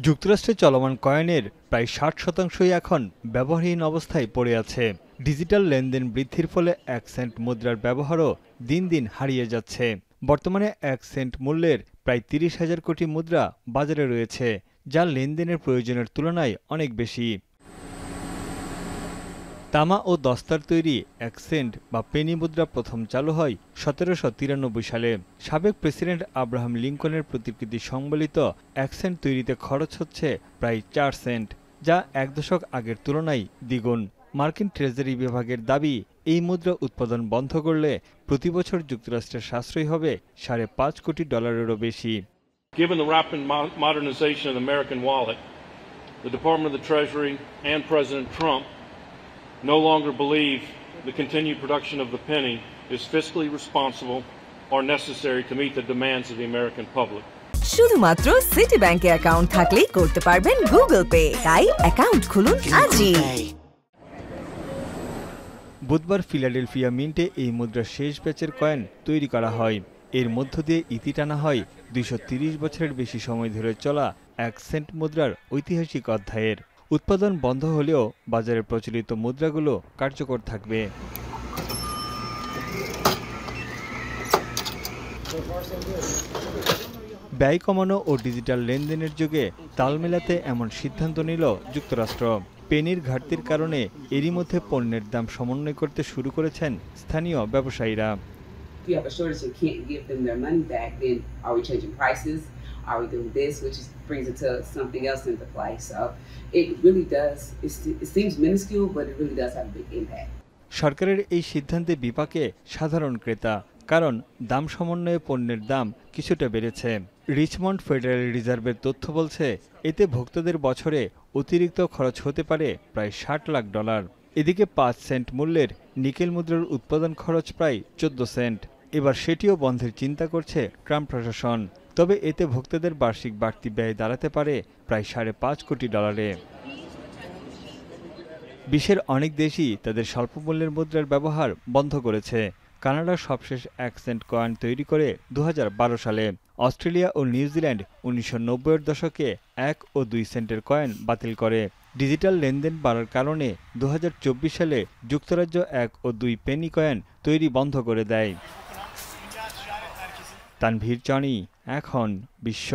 যুক্তরাষ্ট্রে চলমান কয়েনের প্রায় ৬০% এখন ব্যবহারহীন অবস্থায় পড়ে আছে। ডিজিটাল লেনদেন বৃদ্ধির ফলে ১ সেন্ট মুদ্রার ব্যবহারও দিন দিন হারিয়ে যাচ্ছে। বর্তমানে ১ সেন্ট মূল্যের প্রায় ৩০,০০০ কোটি মুদ্রা বাজারে রয়েছে, যা লেনদেনের প্রয়োজনের তুলনায় অনেক বেশি। তামা ও দস্তার তৈরি ১ সেন্ট বা পেনি মুদ্রা প্রথম চালু হয় ১৭৯৩ সালে। সাবেক প্রেসিডেন্ট আব্রাহাম লিঙ্কনের প্রতিকৃতি সংবলিত ১ সেন্ট তৈরিতে খরচ হচ্ছে প্রায় ৪ সেন্ট, যা ১ দশক আগের তুলনায় দ্বিগুণ। মার্কিন ট্রেজারি বিভাগের দাবি, এই মুদ্রা উৎপাদন বন্ধ করলে প্রতি বছর যুক্তরাষ্ট্রের সাশ্রয় হবে $৫.৫ কোটিরও বেশি। Given the rapid modernization of the American wallet, the Department of the Treasury and President Trump no longer believe the continued production of the penny is fiscally responsible or necessary to meet the demands of the American public. শুধুমাত্র city ব্যাংকে account থাকলেই করতে পারবেন Google pay. তাই account খুলুন আজই। বুধবার Philadelphia মিন্টে এই মুদ্রার শেষ ব্যাচের কয়েন তৈরি করা হয়। এর মধ্য দিয়ে ইতি টানা হয় ২৩০ বছরের বেশি সময় ধরে চলা ১ সেন্ট মুদ্রার ঐতিহাসিক অধ্যায়ের। উৎপাদন বন্ধ হলেও বাজারে প্রচলিত মুদ্রাগুলো কার্যকর থাকবে। ব্যয় কমানো ও ডিজিটাল লেনদেনের যুগে তাল মেলাতে এমন সিদ্ধান্ত নিল যুক্তরাষ্ট্র। পেনির ঘাটতির কারণে এরই মধ্যে পণ্যের দাম সমন্বয় করতে শুরু করেছেন স্থানীয় ব্যবসায়ীরা। Are we doing this, which brings it to something else into play. So it really does, it seems minuscule, but it really does have a big impact. সরকারের এই সিদ্ধান্তে বিপাকে সাধারণ ক্রেতা, কারণ দাম সমন্বয়ে পণ্যের দাম কিছুটা বেড়েছে। রিচমন্ড ফেডারেল রিজার্ভের তথ্য বলছে, এতে ভোক্তাদের বছরে অতিরিক্ত খরচ হতে পারে প্রায় $৬০ লাখ। এদিকে ৫ সেন্ট মূল্যের নিকেল মুদ্রার উৎপাদন খরচ প্রায় ১৪ সেন্ট। এবার সেটিও বন্ধের চিন্তা করছে ট্রাম্প প্রশাসন। তবে এতে ভোক্তাদের বার্ষিক বাড়তি ব্যয় দাঁড়াতে পারে প্রায় $৫.৫ কোটি। বিশ্বের অনেক দেশই তাদের স্বল্পমূল্যের মুদ্রার ব্যবহার বন্ধ করেছে। কানাডা সবশেষ ১ সেন্ট কয়েন তৈরি করে ২০১২ সালে। অস্ট্রেলিয়া ও নিউজিল্যান্ড ১৯৯০-এর দশকে ১ ও ২ সেন্টের কয়েন বাতিল করে। ডিজিটাল লেনদেন বাড়ার কারণে ২০২৪ সালে যুক্তরাজ্য ১ ও ২ পেনি কয়েন তৈরি বন্ধ করে দেয়। তানভীর জনি, এখন বিশ্ব।